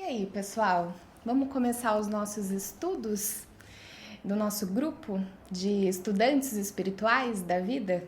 aí, pessoal? Vamos começar os nossos estudos do nosso grupo de estudantes espirituais da vida?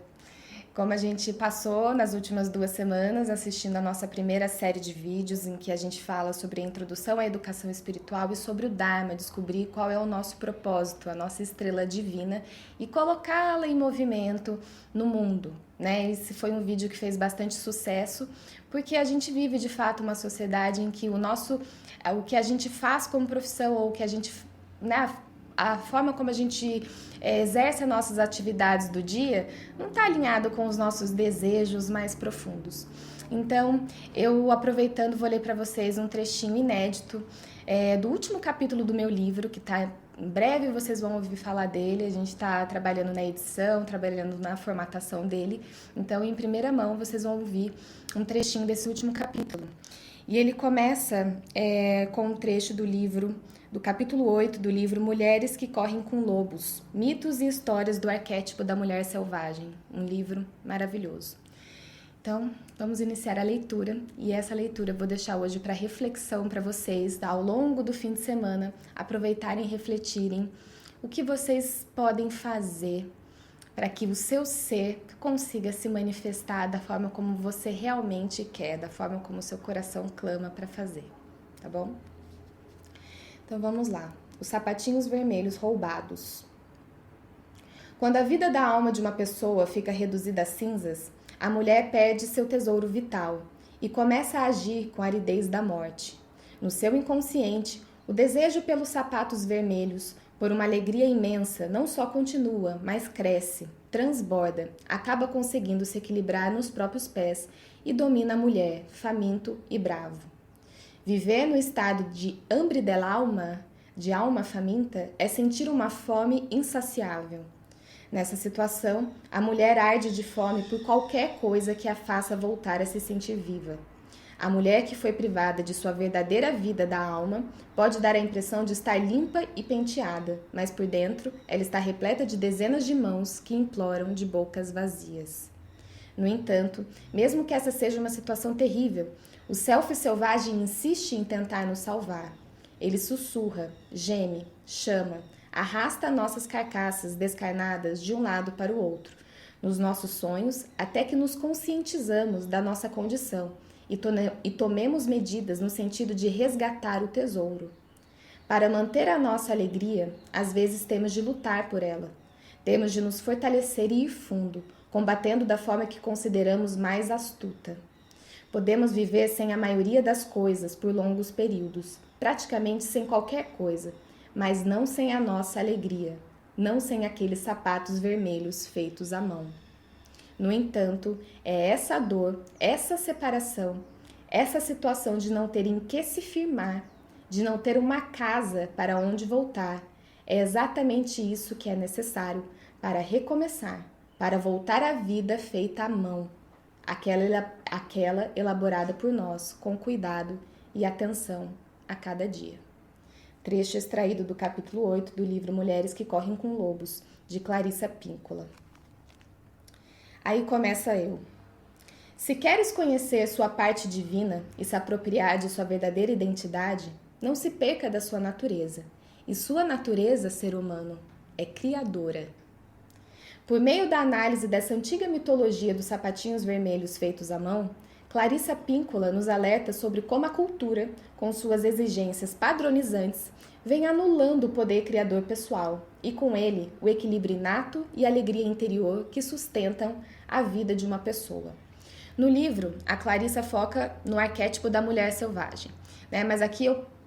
Como a gente passou nas últimas 2 semanas assistindo a nossa primeira série de vídeos em que a gente fala sobre a introdução à educação espiritual e sobre o Dharma, descobrir qual é o nosso propósito, a nossa estrela divina e colocá-la em movimento no mundo, né? Esse foi um vídeo que fez bastante sucesso, porque a gente vive de fato uma sociedade em que o que a gente faz como profissão ou o que a gente, né, a forma como a gente exerce as nossas atividades do dia não está alinhado com os nossos desejos mais profundos. Então, eu aproveitando, vou ler para vocês um trechinho inédito do último capítulo do meu livro, que está em breve vocês vão ouvir falar dele. A gente está trabalhando na edição, trabalhando na formatação dele. Então, em primeira mão, vocês vão ouvir um trechinho desse último capítulo. E ele começa com um trecho do capítulo 8 do livro Mulheres que Correm com Lobos, Mitos e Histórias do Arquétipo da Mulher Selvagem. Um livro maravilhoso. Então, vamos iniciar a leitura, e essa leitura eu vou deixar hoje para reflexão para vocês, ao longo do fim de semana, aproveitarem e refletirem o que vocês podem fazer para que o seu ser consiga se manifestar da forma como você realmente quer, da forma como o seu coração clama para fazer, tá bom? Então vamos lá. Os sapatinhos vermelhos roubados. Quando a vida da alma de uma pessoa fica reduzida a cinzas, a mulher perde seu tesouro vital e começa a agir com a aridez da morte. No seu inconsciente, o desejo pelos sapatos vermelhos, por uma alegria imensa, não só continua, mas cresce, transborda, acaba conseguindo se equilibrar nos próprios pés e domina a mulher, faminto e bravo. Viver no estado de hambre del alma, de alma faminta, é sentir uma fome insaciável. Nessa situação, a mulher arde de fome por qualquer coisa que a faça voltar a se sentir viva. A mulher que foi privada de sua verdadeira vida da alma pode dar a impressão de estar limpa e penteada, mas por dentro ela está repleta de dezenas de mãos que imploram de bocas vazias. No entanto, mesmo que essa seja uma situação terrível, o self selvagem insiste em tentar nos salvar. Ele sussurra, geme, chama, arrasta nossas carcaças descarnadas de um lado para o outro, nos nossos sonhos, até que nos conscientizamos da nossa condição e tomemos medidas no sentido de resgatar o tesouro. Para manter a nossa alegria, às vezes temos de lutar por ela. Temos de nos fortalecer e ir fundo, combatendo da forma que consideramos mais astuta. Podemos viver sem a maioria das coisas por longos períodos, praticamente sem qualquer coisa, mas não sem a nossa alegria, não sem aqueles sapatos vermelhos feitos à mão. No entanto, é essa dor, essa separação, essa situação de não ter em que se firmar, de não ter uma casa para onde voltar, é exatamente isso que é necessário para recomeçar, para voltar à vida feita à mão, aquela elaborada por nós com cuidado e atenção a cada dia. Trecho extraído do capítulo 8 do livro Mulheres que Correm com Lobos, de Clarissa Píncola. Aí começa eu. Se queres conhecer sua parte divina e se apropriar de sua verdadeira identidade, não se perca da sua natureza. E sua natureza, ser humano, é criadora. Por meio da análise dessa antiga mitologia dos sapatinhos vermelhos feitos à mão, Clarissa Píncola nos alerta sobre como a cultura, com suas exigências padronizantes, vem anulando o poder criador pessoal e, com ele, o equilíbrio inato e a alegria interior que sustentam a vida de uma pessoa. No livro, a Clarissa foca no arquétipo da mulher selvagem, né? Mas aqui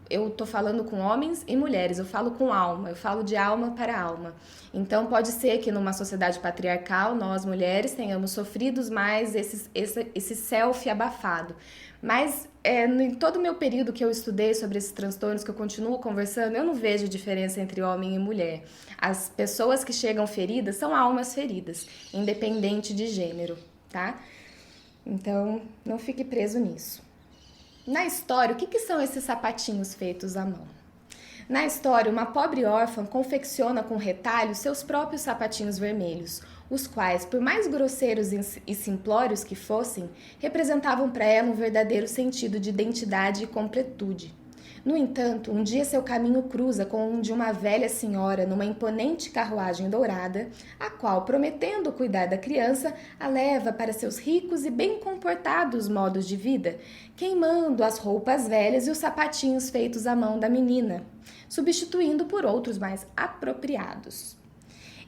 eu tô falando com homens e mulheres, eu falo com alma, eu falo de alma para alma. Então pode ser que numa sociedade patriarcal, nós mulheres tenhamos sofrido mais esse self abafado. Mas em todo o meu período que eu estudei sobre esses transtornos, que eu continuo conversando, eu não vejo diferença entre homem e mulher. As pessoas que chegam feridas são almas feridas, independente de gênero, tá? Então, não fique preso nisso. Na história, o que são esses sapatinhos feitos à mão? Na história, uma pobre órfã confecciona com retalho seus próprios sapatinhos vermelhos, os quais, por mais grosseiros e simplórios que fossem, representavam para ela um verdadeiro sentido de identidade e completude. No entanto, um dia seu caminho cruza com o de uma velha senhora numa imponente carruagem dourada, a qual, prometendo cuidar da criança, a leva para seus ricos e bem comportados modos de vida, queimando as roupas velhas e os sapatinhos feitos à mão da menina, substituindo por outros mais apropriados.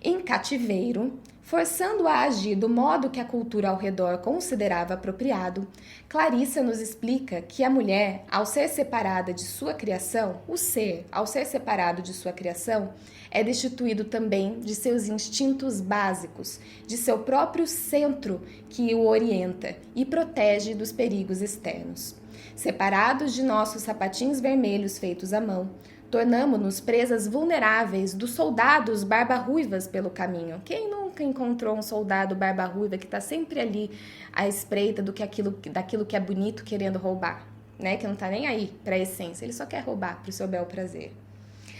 Em cativeiro, forçando-a a agir do modo que a cultura ao redor considerava apropriado, Clarissa nos explica que a mulher, ao ser separada de sua criação, o ser, ao ser separado de sua criação, é destituído também de seus instintos básicos, de seu próprio centro que o orienta e protege dos perigos externos. Separados de nossos sapatinhos vermelhos feitos à mão, tornamo-nos presas vulneráveis dos soldados barba-ruivas pelo caminho. Quem nunca encontrou um soldado barba-ruiva que está sempre ali à espreita daquilo que é bonito querendo roubar, né? Que não está nem aí para a essência, ele só quer roubar para o seu bel prazer.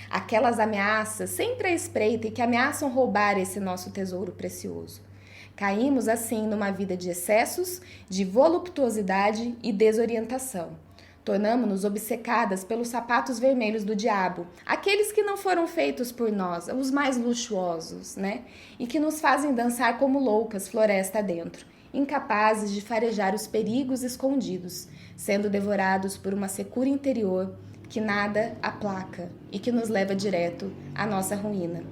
Aquelas ameaças sempre à espreita e que ameaçam roubar esse nosso tesouro precioso. Caímos assim numa vida de excessos, de voluptuosidade e desorientação. Tornamo-nos obcecadas pelos sapatos vermelhos do diabo, aqueles que não foram feitos por nós, os mais luxuosos, né? E que nos fazem dançar como loucas floresta dentro, incapazes de farejar os perigos escondidos, sendo devorados por uma secura interior que nada aplaca e que nos leva direto à nossa ruína.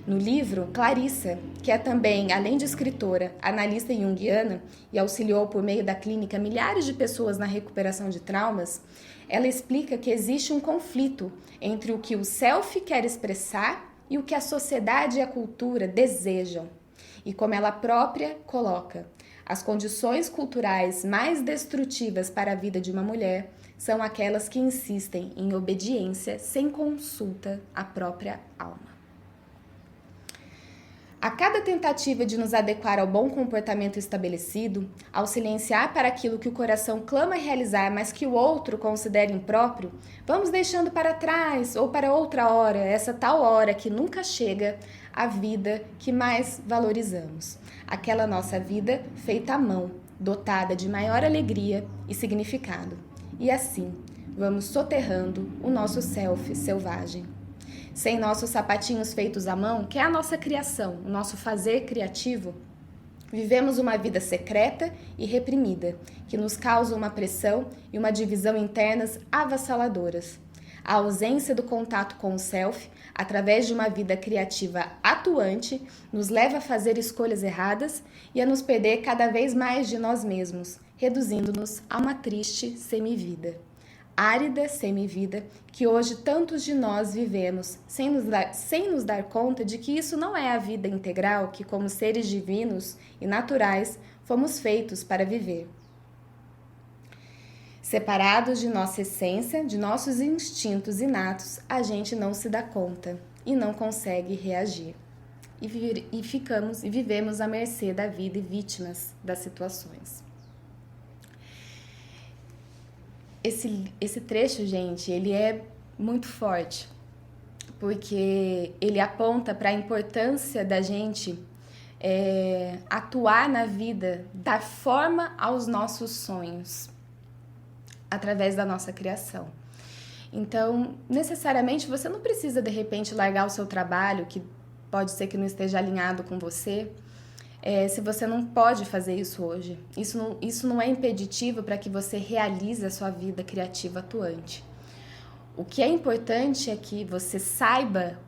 No livro, Clarissa, que é também, além de escritora, analista junguiana e auxiliou por meio da clínica milhares de pessoas na recuperação de traumas, ela explica que existe um conflito entre o que o self quer expressar e o que a sociedade e a cultura desejam. E como ela própria coloca, as condições culturais mais destrutivas para a vida de uma mulher são aquelas que insistem em obediência sem consulta à própria alma. A cada tentativa de nos adequar ao bom comportamento estabelecido, ao silenciar para aquilo que o coração clama realizar, mas que o outro considera impróprio, vamos deixando para trás ou para outra hora, essa tal hora que nunca chega, a vida que mais valorizamos. Aquela nossa vida feita à mão, dotada de maior alegria e significado. E assim, vamos soterrando o nosso self selvagem. Sem nossos sapatinhos feitos à mão, que é a nossa criação, o nosso fazer criativo, vivemos uma vida secreta e reprimida, que nos causa uma pressão e uma divisão internas avassaladoras. A ausência do contato com o self, através de uma vida criativa atuante, nos leva a fazer escolhas erradas e a nos perder cada vez mais de nós mesmos, reduzindo-nos a uma triste semivida. Árida semivida que hoje tantos de nós vivemos, sem nos dar conta de que isso não é a vida integral que, como seres divinos e naturais, fomos feitos para viver. Separados de nossa essência, de nossos instintos inatos, a gente não se dá conta e não consegue reagir. E vivemos à mercê da vida e vítimas das situações. Esse trecho, gente, ele é muito forte, porque ele aponta para a importância da gente atuar na vida, dar forma aos nossos sonhos, através da nossa criação. Então, necessariamente, você não precisa, de repente, largar o seu trabalho, que pode ser que não esteja alinhado com você, se você não pode fazer isso hoje. Isso não é impeditivo para que você realize a sua vida criativa atuante. O que é importante é que você saiba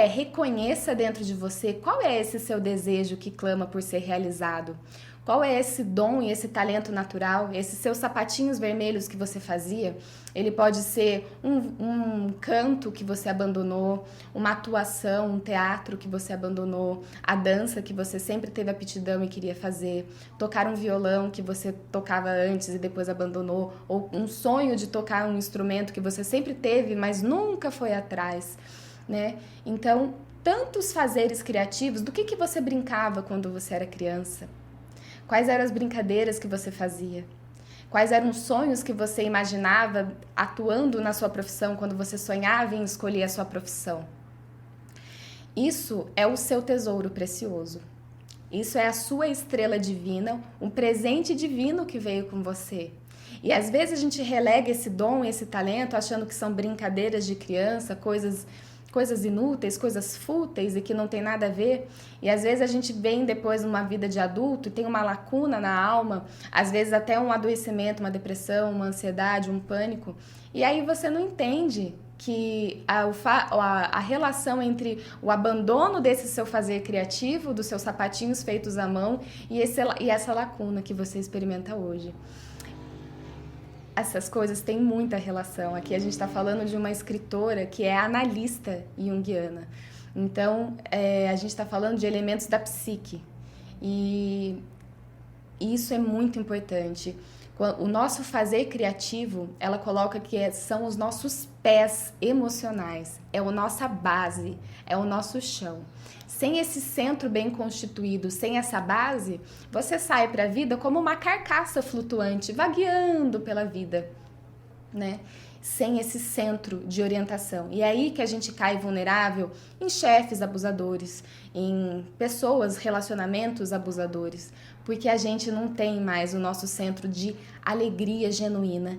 reconheça dentro de você qual é esse seu desejo que clama por ser realizado. Qual é esse dom e esse talento natural, esses seus sapatinhos vermelhos que você fazia? Ele pode ser um canto que você abandonou, uma atuação, um teatro que você abandonou, a dança que você sempre teve aptidão e queria fazer, tocar um violão que você tocava antes e depois abandonou, ou um sonho de tocar um instrumento que você sempre teve, mas nunca foi atrás, né? Então, tantos fazeres criativos, do que você brincava quando você era criança? Quais eram as brincadeiras que você fazia? Quais eram os sonhos que você imaginava atuando na sua profissão quando você sonhava em escolher a sua profissão? Isso é o seu tesouro precioso. Isso é a sua estrela divina, um presente divino que veio com você. E às vezes a gente relega esse dom, esse talento, achando que são brincadeiras de criança, coisas inúteis, coisas fúteis e que não tem nada a ver. E às vezes a gente vem depois numa vida de adulto e tem uma lacuna na alma, às vezes até um adoecimento, uma depressão, uma ansiedade, um pânico. E aí você não entende que a relação entre o abandono desse seu fazer criativo, dos seus sapatinhos feitos à mão e essa lacuna que você experimenta hoje. Essas coisas têm muita relação. Aqui a gente está falando de uma escritora que é analista junguiana. Então, a gente está falando de elementos da psique. E isso é muito importante. O nosso fazer criativo, ela coloca que são os nossos pés emocionais, é a nossa base, é o nosso chão. Sem esse centro bem constituído, sem essa base, você sai para a vida como uma carcaça flutuante, vagueando pela vida, né? Sem esse centro de orientação. E é aí que a gente cai vulnerável em chefes abusadores, em pessoas, relacionamentos abusadores, porque a gente não tem mais o nosso centro de alegria genuína,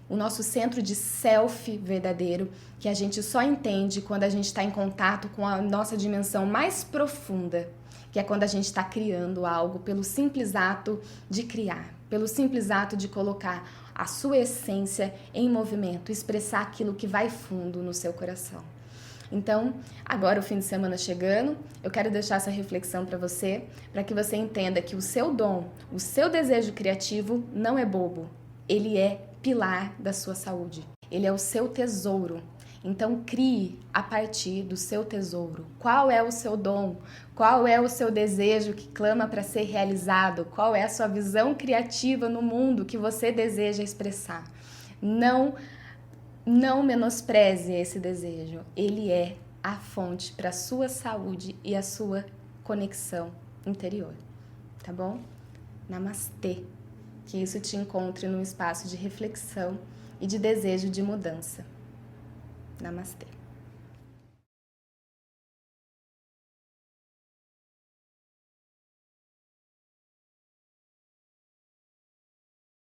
o nosso centro de self verdadeiro, que a gente só entende quando a gente está em contato com a nossa dimensão mais profunda, que é quando a gente está criando algo pelo simples ato de criar, pelo simples ato de colocar a sua essência em movimento, expressar aquilo que vai fundo no seu coração. Então, agora o fim de semana chegando, eu quero deixar essa reflexão para que você entenda que o seu dom, o seu desejo criativo não é bobo, ele é pilar da sua saúde, ele é o seu tesouro. Então, crie a partir do seu tesouro. Qual é o seu dom? Qual é o seu desejo que clama para ser realizado? Qual é a sua visão criativa no mundo que você deseja expressar? Não menospreze esse desejo. Ele é a fonte para a sua saúde e a sua conexão interior. Tá bom? Namastê. Que isso te encontre num espaço de reflexão e de desejo de mudança. Namastê.